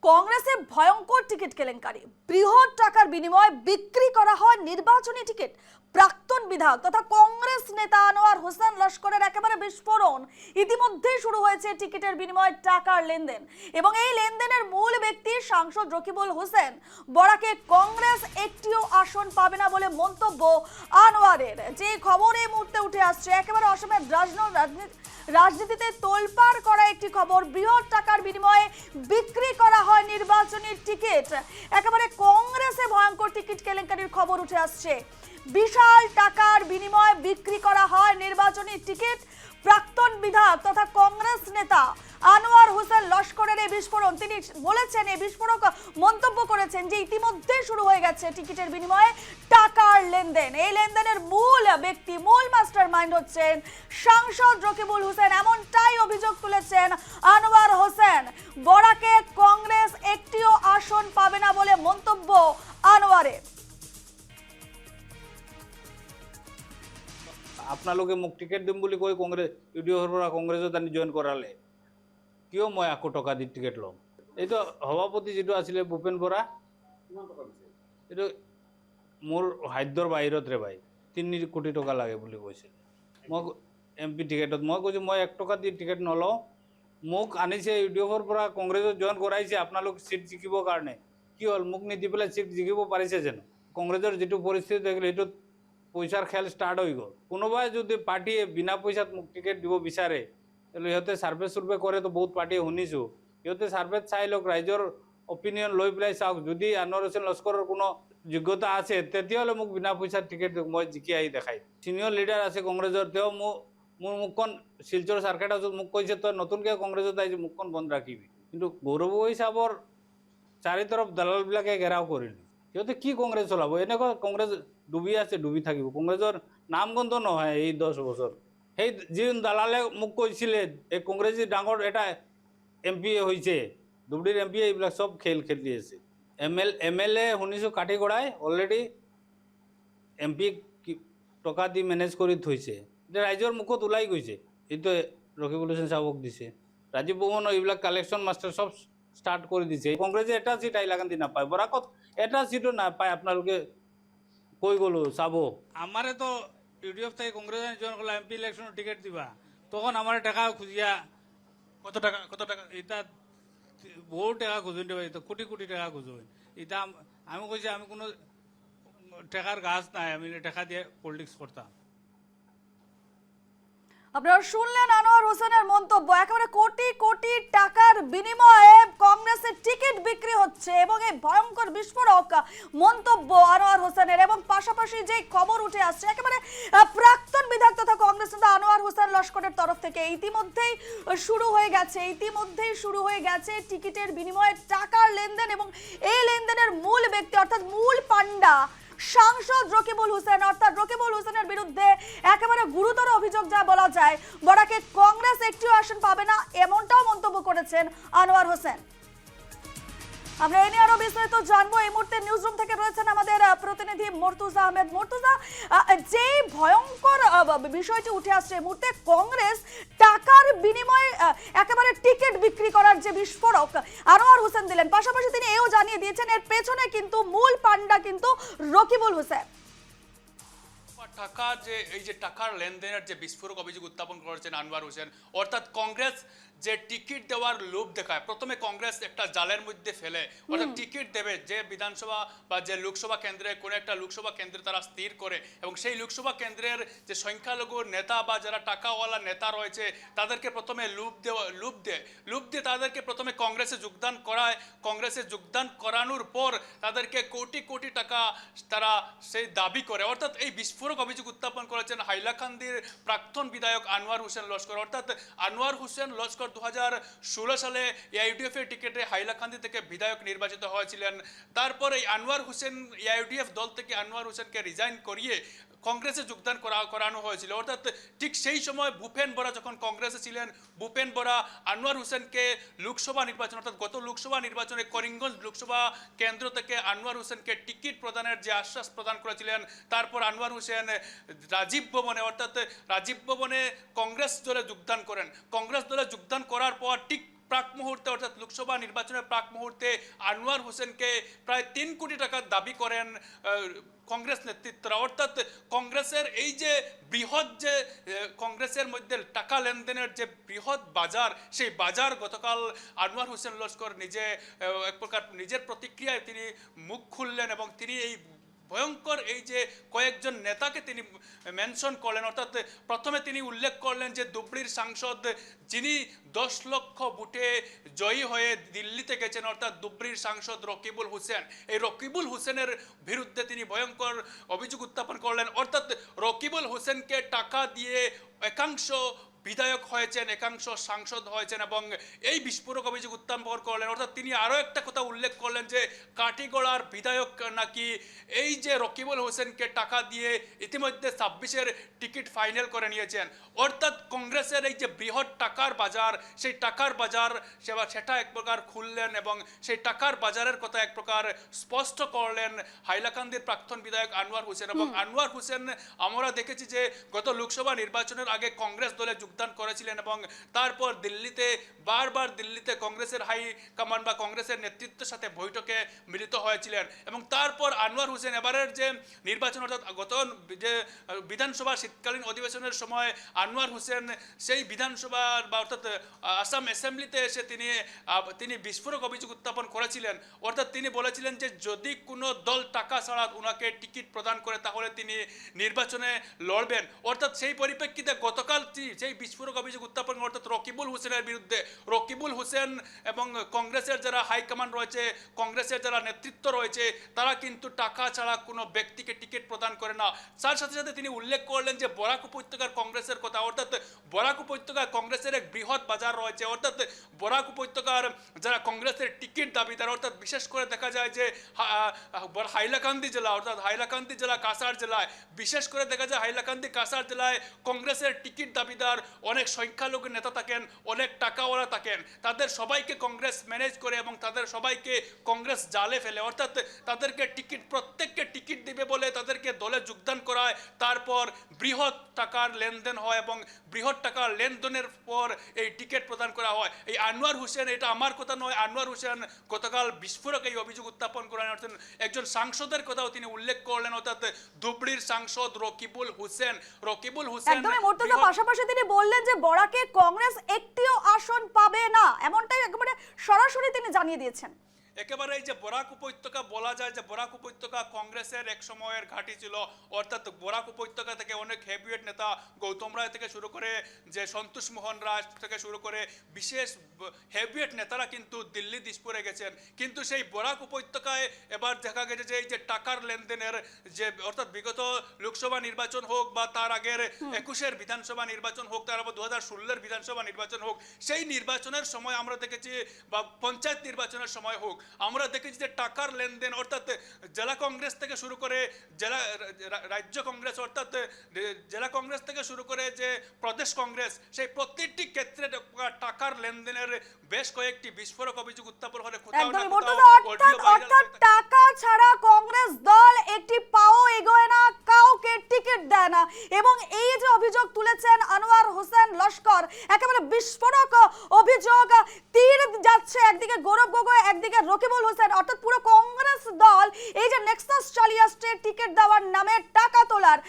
কংগ্রেসে ভয়ঙ্কর টিকিট কেলেঙ্কারি, বৃহৎ টাকার বিনিময়ে বিক্রি করা হয় নির্বাচনী টিকিট। প্রাক্তন বিধায়ক তথা কংগ্রেস নেতা আনোয়ার হোসেন লস্করের একেবারে বিস্ফোরণ। ইতিমধ্যেই শুরু হয়েছে টিকিটের বিনিময়ে টাকার লেনদেন এবং এই লেনদেনের মূল ব্যক্তি সাংসদ রকিবুল হোসেন বরাকে। কংগ্রেস একটিও আসন পাবে না বলে মন্তব্য আনোয়ারের। যে খবর এই মুহূর্তে উঠে আসছে, একেবারে অসমের রাজনীতিতে তোলপাড় করা একটি খবর। বৃহৎ টাকার বিনিময়ে বিক্রি করা হয় নির্বাচনী টিকিট। একেবারে কংগ্রেসে ভয়ঙ্কর টিকিট কেলেঙ্কারির খবর উঠে আসছে। বিশাল টাকার বিনিময়ে বিক্রি করা হয় নির্বাচনী টিকিট। প্রাক্তন বিধায়ক তথা কংগ্রেস নেতা আনোয়ার হোসেন লস্করের এই বিস্ফোরণ। তিনি বলেছেন, এই বিস্ফোরক মন্তব্য করেছেন যে ইতিমধ্যেই শুরু হয়ে গেছে টিকিটের বিনিময়ে টাকার লেনদেন। এই লেনদেনের মূল ব্যক্তি, মূল মাস্টার মাইন্ড হচ্ছেন সাংসদ রকিবুল হোসেন। এমনটাই অভিযোগ তুলেছেন আনোয়ার হোসেন বরাকে। কংগ্রেস একটিও আসন পাবে না বলে মন্তব্য আনোয়ারের। আপোনালোকে মোক টিকেট দিম বুলি কৈ কংগ্ৰেছ ইউডিএফৰ পৰা কংগ্ৰেছত আনি জইন কৰালে, কিয় মই আকৌ টকা দি টিকেট ল'ম? এইটো সভাপতি যিটো আছিলে ভূপেন বৰা, এইটো মোৰ সাধ্যৰ বাহিৰত ৰে ভাই। 3 কোটি টকা লাগে বুলি কৈছিল মোক MP টিকেটত। মই কৈছোঁ মই 1 টকা দি টিকেট নলওঁ। মোক আনিছে ইউডিএফৰ পৰা কংগ্ৰেছত জইন কৰাইছে আপোনালোক চিট জিকিবৰ কাৰণে। কি হ'ল? মোক নিদি পেলাই চিট জিকিব পাৰিছে জানো? কংগ্ৰেছৰ যিটো পৰিস্থিতি থাকিলে সেইটোত পইচাৰ খেল ষ্টাৰ্ট হৈ গ'ল। কোনোবাই যদি পাৰ্টীয়ে বিনা পইচাত মোক টিকেট দিব বিচাৰে, সিহঁতে ছাৰ্ভে চুৰ্ভে কৰেতো, বহুত পাৰ্টীয়ে শুনিছোঁ। সিহঁতে ছাৰ্ভেত চাই লওক, ৰাইজৰ অপিনিয়ন লৈ পেলাই চাওক। যদি আনোৱাৰ হোসেন লস্কৰৰ কোনো যোগ্যতা আছে তেতিয়াহ'লে মোক বিনা পইচাত টিকেট দিয়ক, মই জিকি আহি দেখাই। চিনিয়ৰ লিডাৰ আছে কংগ্ৰেছৰ, তেওঁ মোৰ মুখখন শিলচৰ চাৰ্কেট হাউচত মোক কৈছে, তই নতুনকৈ কংগ্ৰেছত আহিছে মুখখন বন্ধ ৰাখিবি। কিন্তু গৌৰৱ গগৈ চাহাবৰ চাৰিতৰফ দালালবিলাকে ঘেৰাও কৰিলে। সিহঁতে কি কংগ্ৰেছ চলাব? এনেকুৱা কংগ্ৰেছ ডুবি আছে, ডুবি থাকিব। কংগ্ৰেছৰ নাম গন্ধ নহয় এই 10 বছৰ। সেই যি দালালে মোক কৈছিলে এই কংগ্ৰেছী ডাঙৰ এটা MP হৈছে, ধুবুৰীৰ MP, এইবিলাক চব খেল খেলি আছে। MLA শুনিছোঁ কাটি কৰাই অলৰেডি MP টকা দি মেনেজ কৰি থৈছে। এতিয়া ৰাইজৰ মুখত ওলাই গৈছে, এইটো ৰকিবুল হোসেন চাহাবক দিছে। ৰাজীৱ বৰ্মনৰ এইবিলাক কালেকশ্যন মাষ্টাৰ চব ষ্টাৰ্ট কৰি দিছে। কংগ্ৰেছে এটা চিট হাইলাকান্দি নাপায়, বৰাকত এটা চিটো নাপায়। আপোনালোকে কৈ গ'লো চাব। আমারে তো ইউডিএফ থেকে কংগ্রেস জয়েন করলে MP ইলেকশনের টিকিট দিবা, তখন আমার টাকা খুঁজিয়া কত টাকা এটা বহু টাকা খুঁজুন দেবে, কোটি কোটি টাকা খুঁজুন। এটা আমি কইছি আমি কোনো টাকার গাছ নাই, আমি টাকা দিয়ে পলিটিক্স করতাম। আপনারা শুনলেন আনোয়ার হোসেনের মন্তব্য। একেবারে কোটি কোটি টাকার বিনিময়ে কংগ্রেসের টিকিট বিক্রি হচ্ছে এবং এই ভয়ঙ্কর বিস্ফোরক মন্তব্য আনোয়ার হোসেনের। এবং পাশাপাশি যে খবর উঠে আসছে, একেবারে প্রাক্তন বিধায়ক তথা কংগ্রেস নেতা আনোয়ার হোসেন লস্করের তরফ থেকে ইতিমধ্যেই শুরু হয়ে গেছে টিকিটের বিনিময়ে টাকার লেনদেন। এবং এই লেনদেনের মূল ব্যক্তি অর্থাৎ মূল পান্ডা সাংসদ রকিবুল হোসেন। অর্থাৎ রকিবুল হোসেনের বিরুদ্ধে একেবারে গুরুতর অভিযোগ যা বলা যায়। বরাকে কংগ্রেস একটিও আসন পাবে না, এমনটাও মন্তব্য করেছেন আনোয়ার হোসেন। আমরা এ নিয়ে আরো বিস্তারিত জানবো। এই মুহূর্তে নিউজ রুম থেকে রয়েছেন আমাদের প্রতিনিধি মর্তুজা আহমেদ। মর্তুজা, যে ভয়ঙ্কর বিষয়টি উঠে আসছে এই মুহূর্তে, কংগ্রেস টাকার বিনিময়ে একেবারে টিকিট বিক্রি করার যে বিস্ফোরক আনোয়ার হোসেন দিলেন, পাশাপাশি তিনি এও জানিয়ে দিয়েছেন এর পেছনে কিন্তু মূল পান্ডা কিন্তু রকিবুল হোসেন। টাকা যে এই যে টাকার লেনদেনের যে বিস্ফোরক অভিযোগ উত্থাপন করেছেন আনোয়ার হোসেন, অর্থাৎ কংগ্রেস যে টিকিট দেওয়ার লোভ দেখায়। প্রথমে কংগ্রেস একটা জালের মধ্যে ফেলে, অর্থাৎ টিকিট দেবে যে বিধানসভা বা যে লোকসভা কেন্দ্রে কোনো একটা লোকসভা কেন্দ্রে তারা স্থির করে, এবং সেই লোকসভা কেন্দ্রের যে সংখ্যালঘু নেতা বা যারা টাকাওয়ালা নেতা রয়েছে তাদেরকে প্রথমে লোভ দিয়ে তাদেরকে প্রথমে কংগ্রেসে যোগদান করায়। কংগ্রেসে যোগদান করানোর পর তাদেরকে কোটি কোটি টাকা তারা সেই দাবি করে। অর্থাৎ এই বিস্ফোরক অভিযোগ উত্থাপন করেছেন হাইলাকান্দির প্রাক্তন বিধায়ক আনোয়ার হোসেন লস্কর। অর্থাৎ আনোয়ার হোসেন লস্কর 2016 সালে ইউডিএফ এর টিকেটে হাইলাকান্দি থেকে বিধায়ক নির্বাচিত হয়েছিলেন। তারপরে আনোয়ার হোসেন ইউডিএফ দল থেকে আনোয়ার হোসেনকে রিজাইন করিয়ে কংগ্রেসে যোগদান করানো হয়েছিল। অর্থাৎ ঠিক সেই সময় ভূপেন বরা যখন কংগ্রেসে ছিলেন, ভূপেন বরা আনোয়ার হোসেনকে লোকসভা নির্বাচন অর্থাৎ গত লোকসভা নির্বাচনে করিমগঞ্জ লোকসভা কেন্দ্র থেকে আনোয়ার হোসেনকে টিকিট প্রদানের যে আশ্বাস প্রদান করেছিলেন, তারপর আনোয়ার হোসেন রাজীব ভবনে অর্থাৎ রাজীব ভবনে কংগ্রেস দলে যোগদান করেন। কংগ্রেস দলে যোগদান করার পর ঠিক প্রাক মুহূর্তে অর্থাৎ লোকসভা নির্বাচনের প্রাক মুহূর্তে আনোয়ার হোসেনকে প্রায় 3 কোটি টাকা দাবি করেন কংগ্রেস নেতৃত্বরা। অর্থাৎ কংগ্রেসের এই যে বৃহৎ যে কংগ্রেসের মধ্যে টাকা লেনদেনের যে বৃহৎ বাজার, সেই বাজার গতকাল আনোয়ার হোসেন লস্কর নিজে এক প্রকার নিজের প্রতিক্রিয়ায় তিনি মুখ খুললেন এবং তিনি এই ভয়ঙ্কর এই যে কয়েকজন নেতাকে তিনি মেনশন করলেন। অর্থাৎ প্রথমে তিনি উল্লেখ করলেন যে ধুবড়ীর সাংসদ যিনি 10 লক্ষ ভোটে জয়ী হয়ে দিল্লিতে গেছেন, অর্থাৎ ধুবড়ীর সাংসদ রকিবুল হোসেন, এই রকিবুল হোসেনের বিরুদ্ধে তিনি ভয়ঙ্কর অভিযোগ উত্থাপন করলেন। অর্থাৎ রকিবুল হোসেনকে টাকা দিয়ে একাংশ বিধায়ক হয়েছেন, একাংশ সাংসদ হয়েছেন এবং এই বিস্ফোরক অভিযোগ উত্থাপন করলেন। অর্থাৎ তিনি আরও একটা কথা উল্লেখ করলেন যে কাটিগড়ার বিধায়ক নাকি এই যে রকিবুল হোসেনকে টাকা দিয়ে ইতিমধ্যে 26-এর টিকিট ফাইনাল করে নিয়েছেন। অর্থাৎ কংগ্রেসের এই যে বৃহৎ টাকার বাজার, সেই টাকার বাজার সেটা এক প্রকার খুললেন এবং সেই টাকার বাজারের কথা এক প্রকার স্পষ্ট করলেন হাইলাকান্দির প্রাক্তন বিধায়ক আনোয়ার হোসেন। এবং আনোয়ার হোসেন আমরা দেখেছি যে গত লোকসভা নির্বাচনের আগে কংগ্রেস দলে যোগদান করেছিলেন এবং তারপর দিল্লিতে বারবার দিল্লিতে কংগ্রেসের হাই কমান্ড বা কংগ্রেসের নেতৃত্বের সাথে বৈঠকে মিলিত হয়েছিলেন এবং তারপর আনোয়ার হোসেন এবারের যে নির্বাচন অর্থাৎ গত যে বিধানসভা শীতকালীন অধিবেশনের সময় আনোয়ার হোসেন সেই বিধানসভার বা অর্থাৎ আসাম অ্যাসেম্বলিতে এসে তিনি বিস্ফোরক অভিযোগ উত্থাপন করেছিলেন। অর্থাৎ তিনি বলেছিলেন যে যদি কোনো দল টাকা ছাড়া ওনাকে টিকিট প্রদান করে তাহলে তিনি নির্বাচনে লড়বেন। অর্থাৎ সেই পরিপ্রেক্ষিতে গতকাল সেই বিস্ফোরক অভিযোগ উত্থাপন অর্থাৎ রকিবুল হোসেনের বিরুদ্ধে রকিবুল হোসেন এবং কংগ্রেসের যারা হাইকমান্ড রয়েছে, কংগ্রেসের যারা নেতৃত্ব রয়েছে, তারা কিন্তু টাকা ছাড়া কোনো ব্যক্তিকে টিকিট প্রদান করে না। তার সাথে সাথে তিনি উল্লেখ করলেন যে বরাক উপত্যকার কংগ্রেসের কথা। অর্থাৎ বরাক উপত্যকায় কংগ্রেসের এক বৃহৎ বাজার রয়েছে। অর্থাৎ বরাক উপত্যকার যারা কংগ্রেসের টিকিট দাবিদার, অর্থাৎ বিশেষ করে দেখা যায় যে হাইলাকান্দি জেলা অর্থাৎ হাইলাকান্দি জেলা কাছাড় জেলায় বিশেষ করে দেখা যায় হাইলাকান্দি কাছাড় জেলায় কংগ্রেসের টিকিট দাবিদার অনেক সংখ্যালঘু নেতা থাকেন, অনেক টাকাওয়ালা থাকেন। তাদের সবাইকে কংগ্রেস ম্যানেজ করে এবং তাদের সবাইকে কংগ্রেস জালে ফেলে। অর্থাৎ তাদেরকে প্রত্যেককে টিকিট দিবে বলে তাদেরকে দলে যোগদান করায়, তারপর বৃহৎ টাকার লেনদেন হয় এবং বৃহৎ টাকার লেনদেনের পর এই টিকিট প্রদান করা হয়। এই আনোয়ার হোসেন, এটা আমার কথা নয়, আনোয়ার হোসেন গতকাল বিস্ফোরক এই অভিযোগ উত্থাপন করেন। অর্থাৎ একজন সাংসদের কথাও তিনি উল্লেখ করলেন, অর্থাৎ ধুবড়ীর সাংসদ রকিবুল হোসেন। একদমই মুর্তজা, পাশাপাশি তিনি বললেন যে বরাকে কংগ্রেস একটিও আসন পাবে না, এমনটাই একেবারে সরাসরি তিনি জানিয়ে দিয়েছেন। একেবারে এই যে বরাক উপত্যকা বলা যায় যে বরাক উপত্যকা কংগ্রেসের এক সময়ের ঘাঁটি ছিল। অর্থাৎ বরাক উপত্যকা থেকে অনেক হেভিওয়েট নেতা গৌতম রায় থেকে শুরু করে যে সন্তোষ মোহন রায় থেকে শুরু করে বিশেষ হেভিওয়েট নেতারা কিন্তু দিল্লি দিসপুরে গেছেন। কিন্তু সেই বরাক উপত্যকায় এবার দেখা গেছে যে এই যে টাকার লেনদেনের যে অর্থাৎ বিগত লোকসভা নির্বাচন হোক বা তার আগের 21-এর বিধানসভা নির্বাচন হোক, তারপর 2016-এর বিধানসভা নির্বাচন হোক, সেই নির্বাচনের সময় আমরা দেখেছি বা পঞ্চায়েত নির্বাচনের সময় হোক, আমরা দেখেছি যে টাকার লেনদেন অর্থাৎ জেলা কংগ্রেস থেকে শুরু করে রাজ্য কংগ্রেস অর্থাৎ জেলা কংগ্রেস থেকে শুরু করে যে প্রদেশ কংগ্রেস, সেই প্রত্যেকটি ক্ষেত্রে টাকার লেনদেনের বেশ কয়েকটি বিস্ফোরক অভিযোগ উত্থাপন হলে অর্থাৎ টাকা ছাড়া কংগ্রেস দল একটি পাও এগোয় না, কাউকে টিকিট দেয় না। এবং এই যে অভিযোগ তুলেছেন আনোয়ার হোসেন লস্কর, একেবারে বিস্ফোরক অভিযোগ, তীর যাচ্ছে একদিকে গৌরব গগৈ, একদিকে রকিবুল হোসেন। অর্থাৎ পুরো কংগ্রেস দল এই যে নেক্সাস চালিয়ে আসছে টিকিট দেওয়ার নামে টাকা তোলার,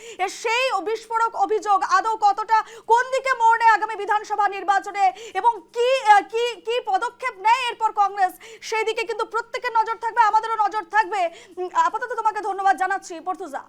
সেই বিস্ফোরক অভিযোগ আদৌ কতটা কোন দিকে মোড় নেয় আগামী বিধানসভা নির্বাচনে এবং কি কি কি পদক্ষেপ নেয় এরপর কংগ্রেস, সেই দিকে কিন্তু প্রত্যেকের নজর থাকবে, আমাদেরও নজর থাকবে। আপাতত তোমাকে ধন্যবাদ জানাচ্ছি পর্তুজা।